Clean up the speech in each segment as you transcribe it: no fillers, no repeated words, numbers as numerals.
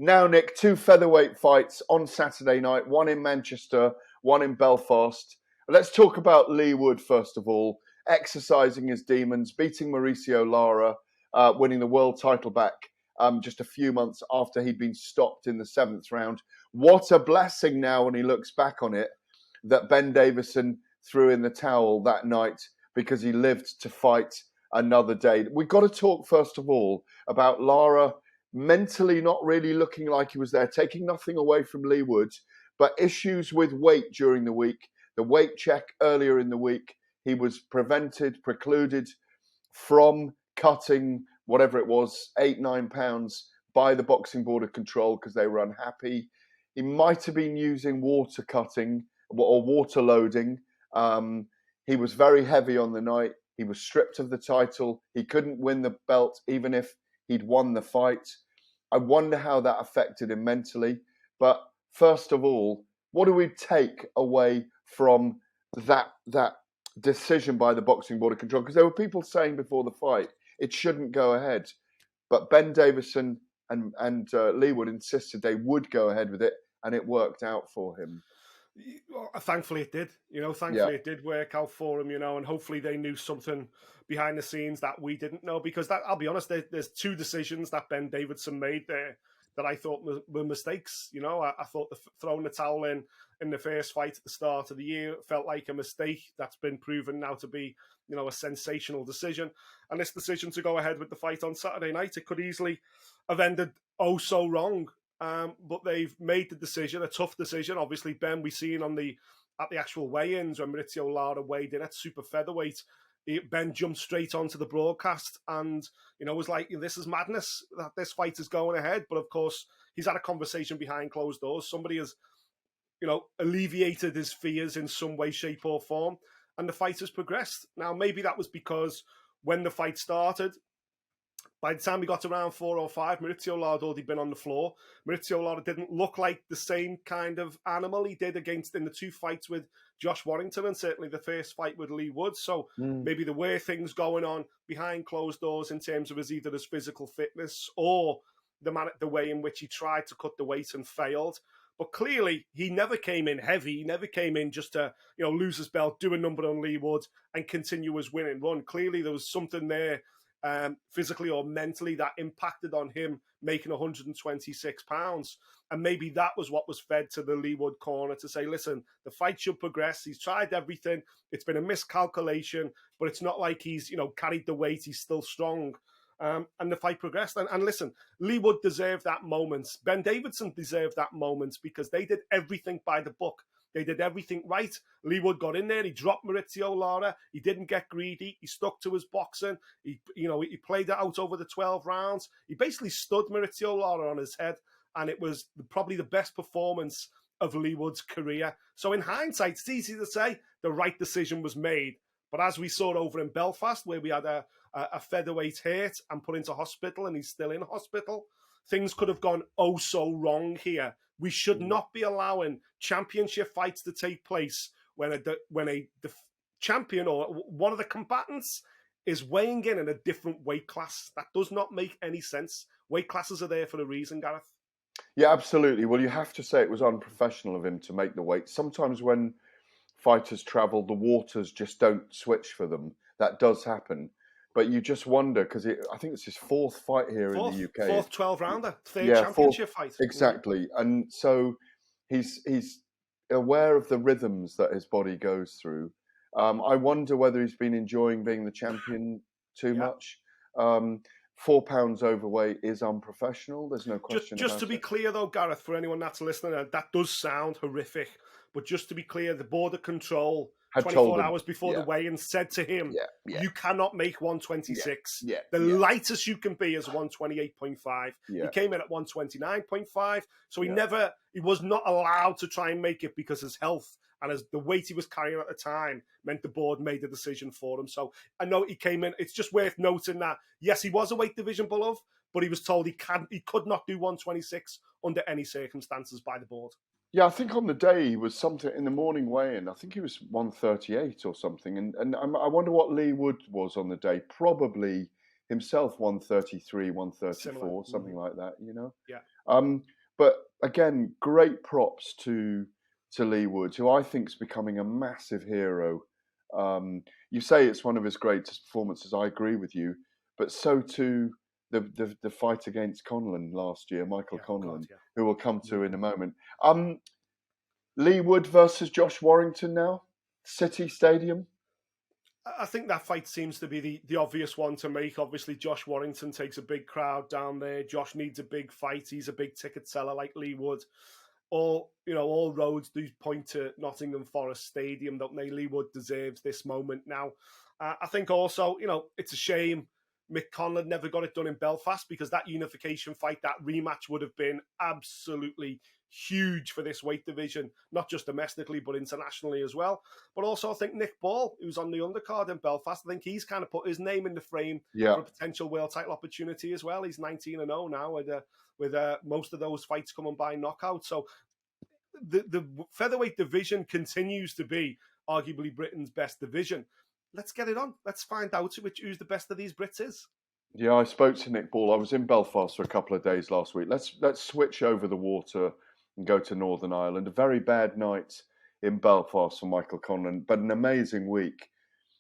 Now, Nick, two featherweight fights on Saturday night, one in Manchester, one in Belfast. Let's talk about Leigh Wood, first of all, exercising his demons, beating Mauricio Lara, winning the world title back just a few months after he'd been stopped in the 7th round. What a blessing now when he looks back on it that Ben Davison threw in the towel that night because he lived to fight another day. We've got to talk, first of all, about Lara mentally not really looking like he was there, taking nothing away from Leigh Wood, but issues with weight during the week. The weight check earlier in the week, he was precluded from cutting whatever it was, 8-9 pounds by the Boxing Board of Control because they were unhappy. He might have been using water cutting or water loading. He was very heavy on the night. He was stripped of the title. He couldn't win the belt even if he'd won the fight. I wonder how that affected him mentally. But first of all, what do we take away from that decision by the Boxing Board of Control? Because there were people saying before the fight it shouldn't go ahead. But Ben Davison and Leigh Wood insisted they would go ahead with it, and it worked out for him. Well, thankfully it did. Thankfully it did work out for him, and hopefully they knew something behind the scenes that we didn't know. Because that, I'll be honest, there's two decisions that Ben Davison made there that I thought were mistakes. I thought throwing the towel in the first fight at the start of the year felt like a mistake. That's been proven now to be, a sensational decision. And this decision to go ahead with the fight on Saturday night, it could easily have ended oh so wrong. But they've made the decision, a tough decision. Obviously, Ben, we seen at the actual weigh-ins when Mauricio Lara weighed in at super featherweight, Ben jumped straight onto the broadcast and, was like, this is madness that this fight is going ahead. But of course, he's had a conversation behind closed doors. Somebody has, alleviated his fears in some way, shape or form. And the fight has progressed. Now, maybe that was because when the fight started, by the time we got to round 4 or 5, Mauricio Lara had already been on the floor. Mauricio Lara didn't look like the same kind of animal he did in the 2 fights with Josh Warrington and certainly the first fight with Leigh Wood. So maybe there were things going on behind closed doors in terms of either his physical fitness or the way in which he tried to cut the weight and failed. But clearly, he never came in heavy. He never came in just to, lose his belt, do a number on Leigh Wood and continue his winning run. Clearly, there was something there physically or mentally that impacted on him making 126 pounds. And maybe that was what was fed to the Leigh Wood corner to say, listen, the fight should progress. He's tried everything. It's been a miscalculation, but it's not like he's, carried the weight. He's still strong. And the fight progressed. And listen, Leigh Wood deserved that moment. Ben Davison deserved that moment because they did everything by the book. They did everything right. Leigh Wood got in there. He dropped Mauricio Lara. He didn't get greedy. He stuck to his boxing. He played it out over the 12 rounds. He basically stood Mauricio Lara on his head, and it was probably the best performance of Leigh Wood's career. So in hindsight, it's easy to say the right decision was made. But as we saw over in Belfast, where we had a featherweight hurt and put into hospital, and he's still in hospital, things could have gone oh so wrong here. We should not be allowing championship fights to take place when a champion or one of the combatants is weighing in a different weight class. That does not make any sense. Weight classes are there for a reason, Gareth. Yeah, absolutely. Well, you have to say it was unprofessional of him to make the weight. Sometimes when fighters travel, the waters just don't switch for them. That does happen. But you just wonder, because I think it's his 4th fight here in the UK. 4th 12-rounder, 3rd championship fight. Exactly. And so he's aware of the rhythms that his body goes through. I wonder whether he's been enjoying being the champion too much. 4 pounds overweight is unprofessional. There's no question Just to be clear, though, Gareth, for anyone that's listening, that does sound horrific. But just to be clear, the Board of Control, had 24 hours before the weigh-in, said to him, you cannot make 126. The lightest you can be is 128.5. He came in at 129.5. So he was not allowed to try and make it because his health and as the weight he was carrying at the time meant the board made the decision for him. So I know he came in. It's just worth noting that, yes, he was a weight division below, but he was told he could not do 126 under any circumstances by the board. Yeah, I think on the day he was something in the morning weigh-in. I think he was 138 or something. And I wonder what Leigh Wood was on the day. Probably himself 133, Similar. 134, something like that, you know? Yeah. But again, great props to Leigh Wood, who I think is becoming a massive hero. You say it's one of his greatest performances. I agree with you, but so too the fight against Conlan last year, Michael Conlan, who we'll come to in a moment. Leigh Wood versus Josh Warrington now, City Stadium. I think that fight seems to be the obvious one to make. Obviously, Josh Warrington takes a big crowd down there. Josh needs a big fight. He's a big ticket seller like Leigh Wood. All roads do point to Nottingham Forest Stadium, don't they? Leigh Wood deserves this moment now. I think also, it's a shame Mick Conlan never got it done in Belfast, because that unification fight, that rematch would have been absolutely huge for this weight division, not just domestically, but internationally as well. But also I think Nick Ball, who's on the undercard in Belfast, I think he's kind of put his name in the frame for a potential world title opportunity as well. He's 19-0 now with most of those fights coming by knockout. So the featherweight division continues to be arguably Britain's best division. Let's get it on. Let's find out who's the best of these Brits is. Yeah, I spoke to Nick Ball. I was in Belfast for a couple of days last week. Let's switch over the water and go to Northern Ireland. A very bad night in Belfast for Michael Conlan, but an amazing week.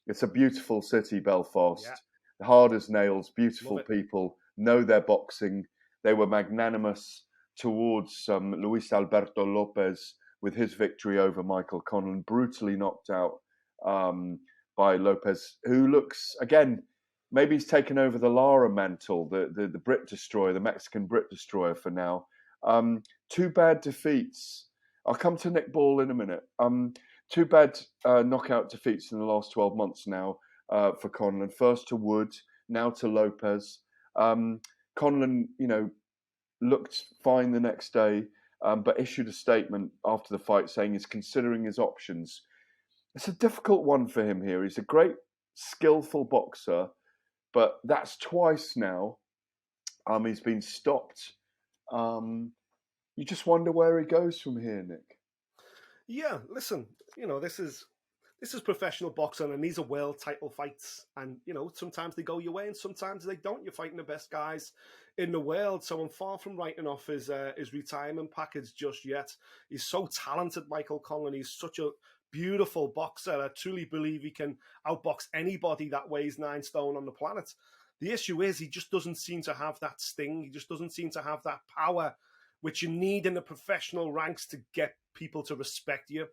It's a beautiful city, Belfast. Yeah. Hard as nails, beautiful people, know their boxing. They were magnanimous towards Luis Alberto Lopez with his victory over Michael Conlan, brutally knocked out by Lopez, who looks, again, maybe he's taken over the Lara mantle, the Brit Destroyer, the Mexican Brit Destroyer for now. Two bad defeats. I'll come to Nick Ball in a minute. Two bad knockout defeats in the last 12 months now for Conlan. First to Wood, now to Lopez. Conlan, looked fine the next day, but issued a statement after the fight saying he's considering his options. It's a difficult one for him here. He's a great, skillful boxer, but that's twice now. He's been stopped. You just wonder where he goes from here, Nick. Yeah, listen, this is professional boxing, and these are world title fights. And, sometimes they go your way and sometimes they don't. You're fighting the best guys in the world. So I'm far from writing off his retirement package just yet. He's so talented, Michael Conlan. He's such a beautiful boxer. I truly believe he can outbox anybody that weighs 9 stone on the planet. The issue is he just doesn't seem to have that sting. He just doesn't seem to have that power, which you need in the professional ranks to get people to respect you.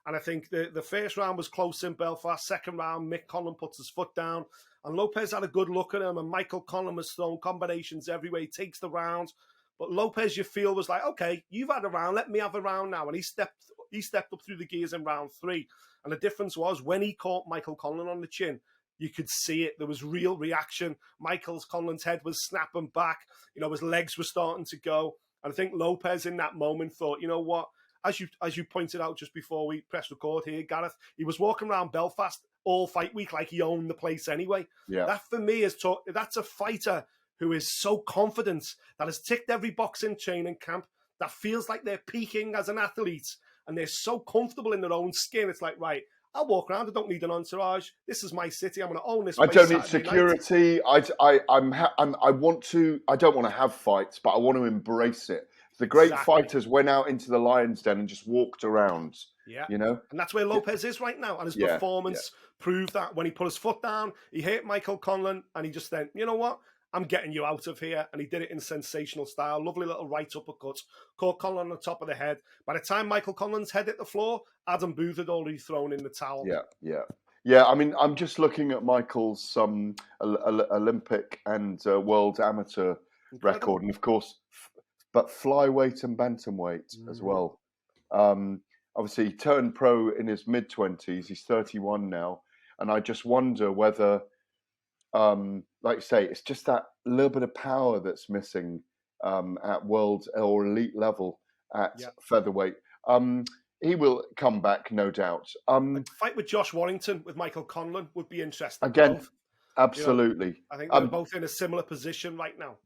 And I think the first round was close in Belfast. Second round, Mick Conlan puts his foot down. And Lopez had a good look at him. And Michael Conlan was throwing combinations everywhere. He takes the round. But Lopez, you feel, was like, okay, you've had a round. Let me have a round now. And he stepped up through the gears in round 3. And the difference was when he caught Michael Conlan on the chin, you could see it. There was real reaction. Conlan's head was snapping back. His legs were starting to go. And I think Lopez in that moment thought, you know what? As you pointed out just before we press record here, Gareth, he was walking around Belfast all fight week like he owned the place anyway. Yeah. That for me that's a fighter who is so confident, that has ticked every box in training camp, that feels like they're peaking as an athlete, and they're so comfortable in their own skin. It's like, right, I'll walk around. I don't need an entourage. This is my city. I'm going to own this place. I don't need security. I don't want to have fights, but I want to embrace it. The great fighters went out into the lion's den and just walked around. Yeah. And that's where Lopez is right now. And his performance proved that when he put his foot down, he hit Michael Conlan, and he just said, you know what? I'm getting you out of here. And he did it in sensational style. Lovely little right uppercut. Caught Conlan on the top of the head. By the time Michael Conlan's head hit the floor, Adam Booth had already thrown in the towel. Yeah, I mean, I'm just looking at Michael's Olympic and world amateur record. And of course, but flyweight and bantamweight as well. Obviously, he turned pro in his mid-20s. He's 31 now. And I just wonder whether, like you say, it's just that little bit of power that's missing at world or elite level at featherweight. He will come back, no doubt. A fight with Josh Warrington with Michael Conlan would be interesting. Again, absolutely. I think they're both in a similar position right now.